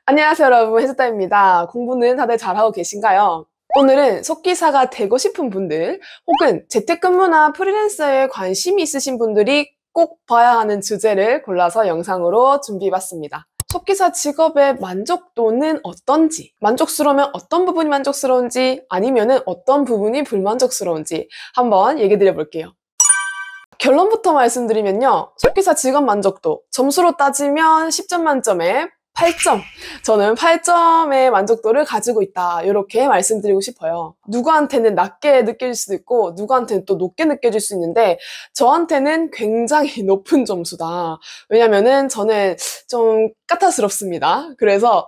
안녕하세요 여러분, 해수다입니다. 공부는 다들 잘하고 계신가요? 오늘은 속기사가 되고 싶은 분들 혹은 재택근무나 프리랜서에 관심이 있으신 분들이 꼭 봐야 하는 주제를 골라서 영상으로 준비해봤습니다. 속기사 직업의 만족도는 어떤지, 만족스러우면 어떤 부분이 만족스러운지, 아니면 어떤 부분이 불만족스러운지 한번 얘기 드려볼게요. 결론부터 말씀드리면요. 속기사 직업 만족도 점수로 따지면 10점 만점에 8점. 저는 8점의 만족도를 가지고 있다. 이렇게 말씀드리고 싶어요. 누구한테는 낮게 느껴질 수도 있고 누구한테는 또 높게 느껴질 수 있는데 저한테는 굉장히 높은 점수다. 왜냐면은 저는 좀 까탈스럽습니다. 그래서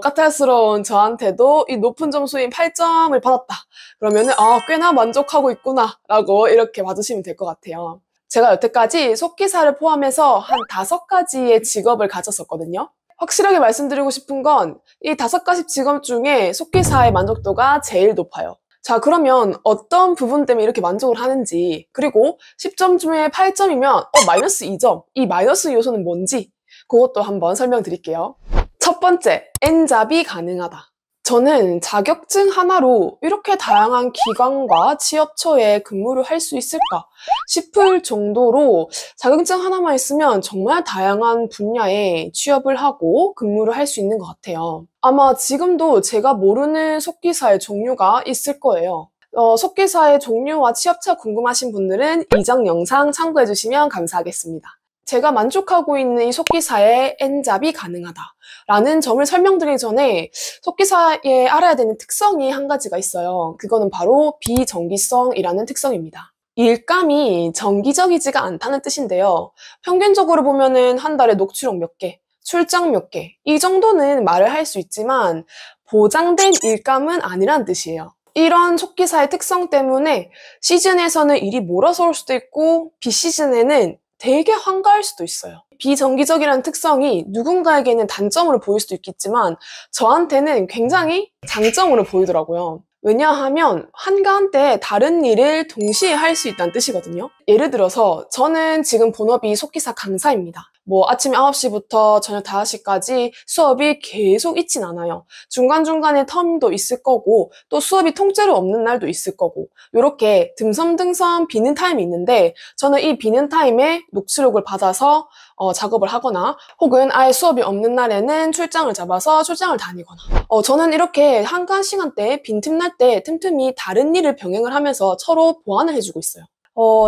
까탈스러운 저한테도 이 높은 점수인 8점을 받았다. 그러면은 꽤나 만족하고 있구나 라고 이렇게 봐주시면 될 것 같아요. 제가 여태까지 속기사를 포함해서 한 5가지의 직업을 가졌었거든요. 확실하게 말씀드리고 싶은 건 이 5가지 직업 중에 속기사의 만족도가 제일 높아요. 자, 그러면 어떤 부분 때문에 이렇게 만족을 하는지, 그리고 10점 중에 8점이면 마이너스 2점, 이 마이너스 요소는 뭔지 그것도 한번 설명드릴게요. 첫 번째, N잡이 가능하다. 저는 자격증 하나로 이렇게 다양한 기관과 취업처에 근무를 할 수 있을까 싶을 정도로 자격증 하나만 있으면 정말 다양한 분야에 취업을 하고 근무를 할 수 있는 것 같아요. 아마 지금도 제가 모르는 속기사의 종류가 있을 거예요. 속기사의 종류와 취업처 궁금하신 분들은 이전 영상 참고해 주시면 감사하겠습니다. 제가 만족하고 있는 이 속기사의 N잡이 가능하다라는 점을 설명드리기 전에 속기사에 알아야 되는 특성이 한 가지가 있어요. 그거는 바로 비정기성이라는 특성입니다. 일감이 정기적이지가 않다는 뜻인데요. 평균적으로 보면은 한 달에 녹취록 몇 개, 출장 몇 개, 이 정도는 말을 할 수 있지만 보장된 일감은 아니란 뜻이에요. 이런 속기사의 특성 때문에 시즌에서는 일이 몰아서 올 수도 있고 비시즌에는 되게 한가할 수도 있어요. 비정기적이라는 특성이 누군가에게는 단점으로 보일 수도 있겠지만 저한테는 굉장히 장점으로 보이더라고요. 왜냐하면 한가한 때 다른 일을 동시에 할 수 있다는 뜻이거든요. 예를 들어서 저는 지금 본업이 속기사 강사입니다. 아침 9시부터 저녁 5시까지 수업이 계속 있진 않아요. 중간중간에 텀도 있을 거고 또 수업이 통째로 없는 날도 있을 거고 이렇게 듬성듬성 비는 타임이 있는데 저는 이 비는 타임에 녹취록을 받아서 작업을 하거나 혹은 아예 수업이 없는 날에는 출장을 잡아서 출장을 다니거나 저는 이렇게 한가한 시간대에 빈틈 날 때 틈틈이 다른 일을 병행을 하면서 서로 보완을 해주고 있어요.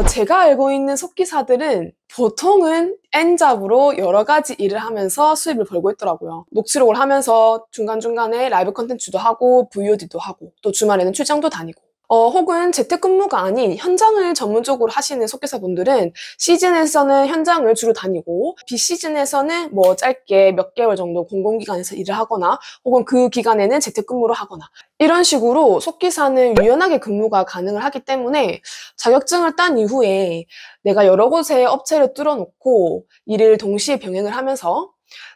제가 알고 있는 속기사들은 보통은 N잡으로 여러 가지 일을 하면서 수입을 벌고 있더라고요. 녹취록을 하면서 중간중간에 라이브 컨텐츠도 하고 VOD도 하고 또 주말에는 출장도 다니고 혹은 재택근무가 아닌 현장을 전문적으로 하시는 속기사분들은 시즌에서는 현장을 주로 다니고 비시즌에서는 짧게 몇 개월 정도 공공기관에서 일을 하거나 혹은 그 기간에는 재택근무를 하거나 이런 식으로 속기사는 유연하게 근무가 가능을 하기 때문에 자격증을 딴 이후에 내가 여러 곳에 업체를 뚫어놓고 일을 동시에 병행을 하면서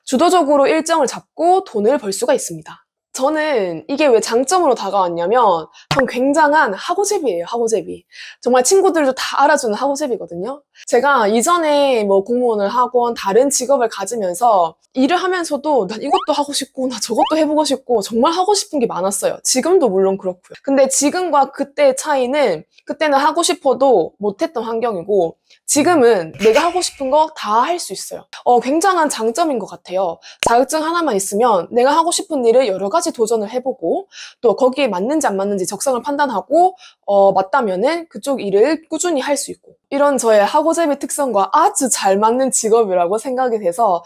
주도적으로 일정을 잡고 돈을 벌 수가 있습니다. 저는 이게 왜 장점으로 다가왔냐면 전 굉장한 하고제비예요, 하고제비. 정말 친구들도 다 알아주는 하고제비거든요. 제가 이전에 공무원을 하건 다른 직업을 가지면서 일을 하면서도 난 이것도 하고 싶고 나 저것도 해보고 싶고 정말 하고 싶은 게 많았어요. 지금도 물론 그렇고요. 근데 지금과 그때의 차이는 그때는 하고 싶어도 못했던 환경이고 지금은 내가 하고 싶은 거 다 할 수 있어요. 굉장한 장점인 것 같아요. 자격증 하나만 있으면 내가 하고 싶은 일을 여러 가지 도전을 해보고 또 거기에 맞는지 안 맞는지 적성을 판단하고 맞다면은 그쪽 일을 꾸준히 할 수 있고 이런 저의 하고제비 특성과 아주 잘 맞는 직업이라고 생각이 돼서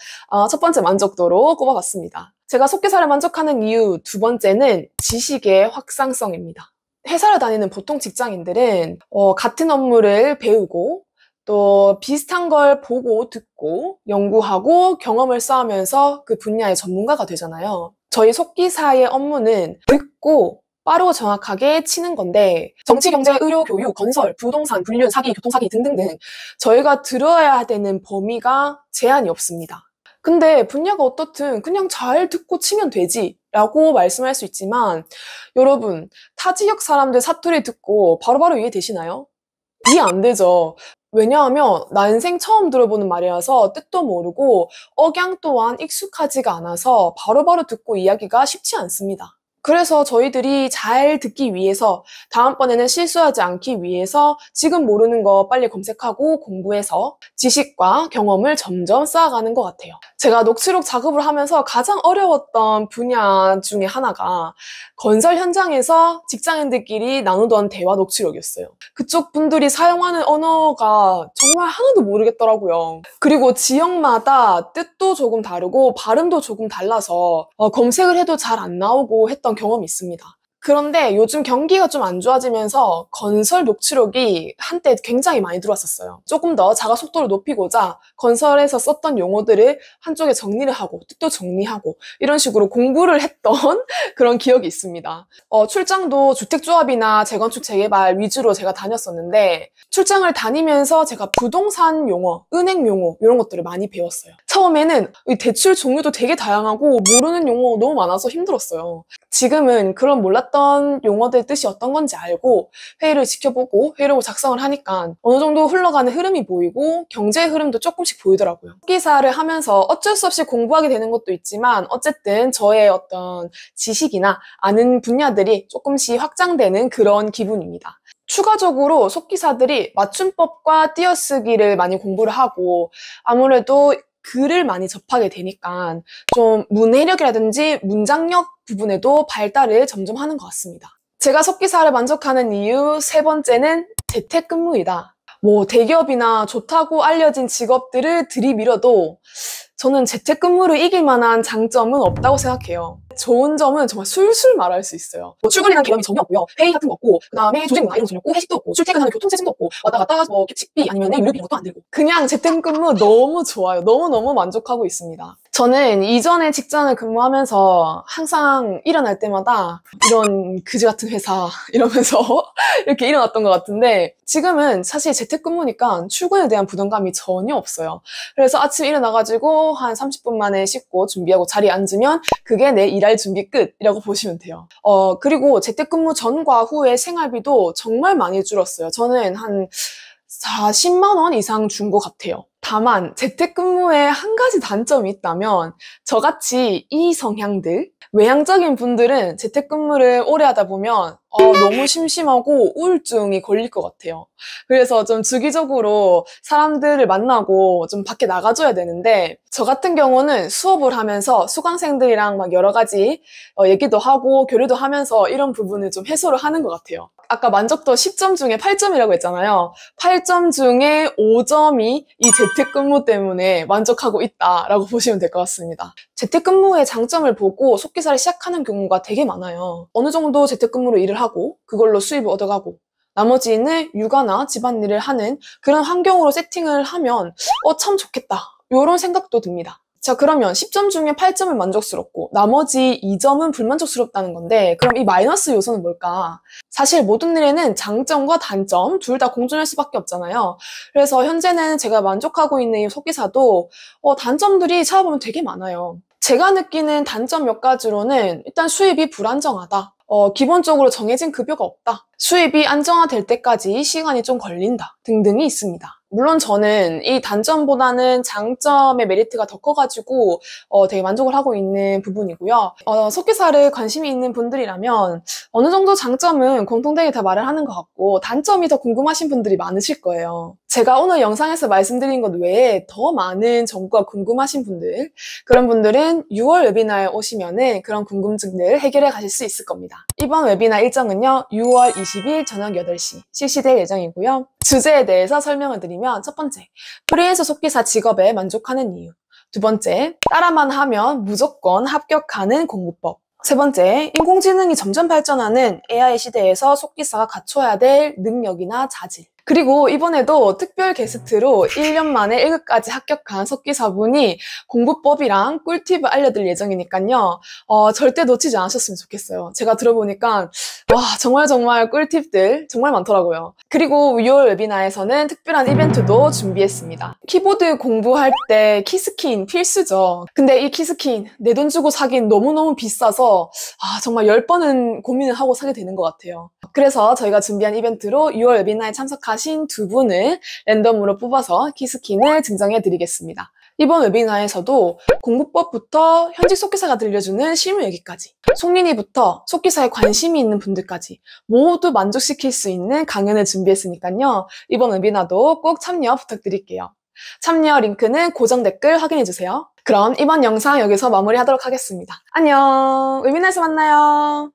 첫 번째 만족도로 꼽아봤습니다. 제가 속기사를 만족하는 이유 두 번째는 지식의 확장성입니다. 회사를 다니는 보통 직장인들은 같은 업무를 배우고 또 비슷한 걸 보고 듣고 연구하고 경험을 쌓으면서 그 분야의 전문가가 되잖아요. 저희 속기사의 업무는 듣고 빠르고 정확하게 치는 건데 정치, 경제, 의료, 교육, 건설, 부동산, 불륜, 사기, 교통사기 등등등 저희가 들어야 되는 범위가 제한이 없습니다. 근데 분야가 어떻든 그냥 잘 듣고 치면 되지 라고 말씀할 수 있지만 여러분 타 지역 사람들 사투리 듣고 바로바로 이해되시나요? 이해 안 되죠. 왜냐하면 난생 처음 들어보는 말이라서 뜻도 모르고 억양 또한 익숙하지가 않아서 바로바로 듣고 이야기가 쉽지 않습니다. 그래서 저희들이 잘 듣기 위해서 다음번에는 실수하지 않기 위해서 지금 모르는 거 빨리 검색하고 공부해서 지식과 경험을 점점 쌓아가는 것 같아요. 제가 녹취록 작업을 하면서 가장 어려웠던 분야 중에 하나가 건설 현장에서 직장인들끼리 나누던 대화 녹취록이었어요. 그쪽 분들이 사용하는 언어가 정말 하나도 모르겠더라고요. 그리고 지역마다 뜻도 조금 다르고 발음도 조금 달라서 검색을 해도 잘 안 나오고 했던 경험이 있습니다. 그런데 요즘 경기가 좀 안 좋아지면서 건설 녹취록이 한때 굉장히 많이 들어왔었어요. 조금 더 자가 속도를 높이고자 건설에서 썼던 용어들을 한쪽에 정리를 하고 뜻도 정리하고 이런 식으로 공부를 했던 그런 기억이 있습니다. 출장도 주택조합이나 재건축 재개발 위주로 제가 다녔었는데 출장을 다니면서 제가 부동산 용어, 은행 용어 이런 것들을 많이 배웠어요. 처음에는 이 대출 종류도 되게 다양하고 모르는 용어 너무 많아서 힘들었어요. 지금은 그런 몰랐던 용어들 뜻이 어떤 건지 알고 회의를 지켜보고 회의록을 작성을 하니까 어느 정도 흘러가는 흐름이 보이고 경제의 흐름도 조금씩 보이더라고요. 기사를 하면서 어쩔 수 없이 공부하게 되는 것도 있지만 어쨌든 저의 어떤 지식이나 아는 분야들이 조금씩 확장되는 그런 기분입니다. 추가적으로 속기사들이 맞춤법과 띄어쓰기를 많이 공부를 하고 아무래도 글을 많이 접하게 되니까 좀 문해력이라든지 문장력 부분에도 발달을 점점 하는 것 같습니다. 제가 속기사를 만족하는 이유 세 번째는 재택근무이다. 대기업이나 좋다고 알려진 직업들을 들이밀어도 저는 재택근무를 이길 만한 장점은 없다고 생각해요. 좋은 점은 정말 술술 말할 수 있어요. 출근이라는 개념이 전혀 없고요. 회의 같은 거 없고, 그 다음에 조직 문화 이런 거 전혀 없고, 회식도 없고, 출퇴근하는 교통체증도 없고, 왔다 갔다 식비 아니면 유류비 이런 것도 안 들고. 그냥 재택근무 너무 좋아요. 너무너무 만족하고 있습니다. 저는 이전에 직장을 근무하면서 항상 일어날 때마다 이런 그지 같은 회사 이러면서 이렇게 일어났던 것 같은데 지금은 사실 재택근무니까 출근에 대한 부담감이 전혀 없어요. 그래서 아침 일어나가지고 한 30분 만에 씻고 준비하고 자리에 앉으면 그게 내 일할 준비 끝이라고 보시면 돼요. 그리고 재택근무 전과 후의 생활비도 정말 많이 줄었어요. 저는 한 40만 원 이상 준 것 같아요. 다만 재택근무에 한 가지 단점이 있다면 저같이 이 성향들, 외향적인 분들은 재택근무를 오래 하다 보면 너무 심심하고 우울증이 걸릴 것 같아요. 그래서 좀 주기적으로 사람들을 만나고 좀 밖에 나가줘야 되는데 저 같은 경우는 수업을 하면서 수강생들이랑 막 여러 가지 얘기도 하고 교류도 하면서 이런 부분을 좀 해소를 하는 것 같아요. 아까 만족도 10점 중에 8점이라고 했잖아요. 8점 중에 5점이 이 재택근무 때문에 만족하고 있다라고 보시면 될 것 같습니다. 재택근무의 장점을 보고 속기사를 시작하는 경우가 되게 많아요. 어느 정도 재택근무로 일을 하고 그걸로 수입을 얻어가고 나머지는 육아나 집안일을 하는 그런 환경으로 세팅을 하면 참 좋겠다 이런 생각도 듭니다. 자, 그러면 10점 중에 8점은 만족스럽고 나머지 2점은 불만족스럽다는 건데 그럼 이 마이너스 요소는 뭘까? 사실 모든 일에는 장점과 단점 둘 다 공존할 수밖에 없잖아요. 그래서 현재는 제가 만족하고 있는 이 속기사도 단점들이 찾아보면 되게 많아요. 제가 느끼는 단점 몇 가지로는 일단 수입이 불안정하다. 기본적으로 정해진 급여가 없다. 수입이 안정화될 때까지 시간이 좀 걸린다. 등등이 있습니다. 물론 저는 이 단점보다는 장점의 메리트가 더 커가지고 되게 만족을 하고 있는 부분이고요. 속기사를 관심이 있는 분들이라면 어느 정도 장점은 공통되게 다 말을 하는 것 같고 단점이 더 궁금하신 분들이 많으실 거예요. 제가 오늘 영상에서 말씀드린 것 외에 더 많은 정보가 궁금하신 분들 그런 분들은 6월 웨비나에 오시면은 그런 궁금증들 해결해 가실 수 있을 겁니다. 이번 웨비나 일정은요 6월 20일 저녁 8시 실시될 예정이고요. 주제에 대해서 설명을 드리면 첫 번째, 프리랜서 속기사 직업에 만족하는 이유. 두 번째, 따라만 하면 무조건 합격하는 공부법. 세 번째, 인공지능이 점점 발전하는 AI 시대에서 속기사가 갖춰야 될 능력이나 자질. 그리고 이번에도 특별 게스트로 1년 만에 1급까지 합격한 속기사분이 공부법이랑 꿀팁을 알려드릴 예정이니까요. 절대 놓치지 않으셨으면 좋겠어요. 제가 들어보니까 와 정말 꿀팁들 정말 많더라고요. 그리고 6월 웨비나에서는 특별한 이벤트도 준비했습니다. 키보드 공부할 때 키스킨 필수죠. 근데 이 키스킨 내 돈 주고 사긴 너무너무 비싸서 정말 10번은 고민을 하고 사게 되는 것 같아요. 그래서 저희가 준비한 이벤트로 6월 웨비나에 참석하신 하신 두 분을 랜덤으로 뽑아서 키스킨을 증정해드리겠습니다. 이번 웨비나에서도 공부법부터 현직 속기사가 들려주는 실무 얘기까지, 속린이부터 속기사에 관심이 있는 분들까지 모두 만족시킬 수 있는 강연을 준비했으니까요. 이번 웨비나도 꼭 참여 부탁드릴게요. 참여 링크는 고정 댓글 확인해주세요. 그럼 이번 영상 여기서 마무리하도록 하겠습니다. 안녕! 웨비나에서 만나요.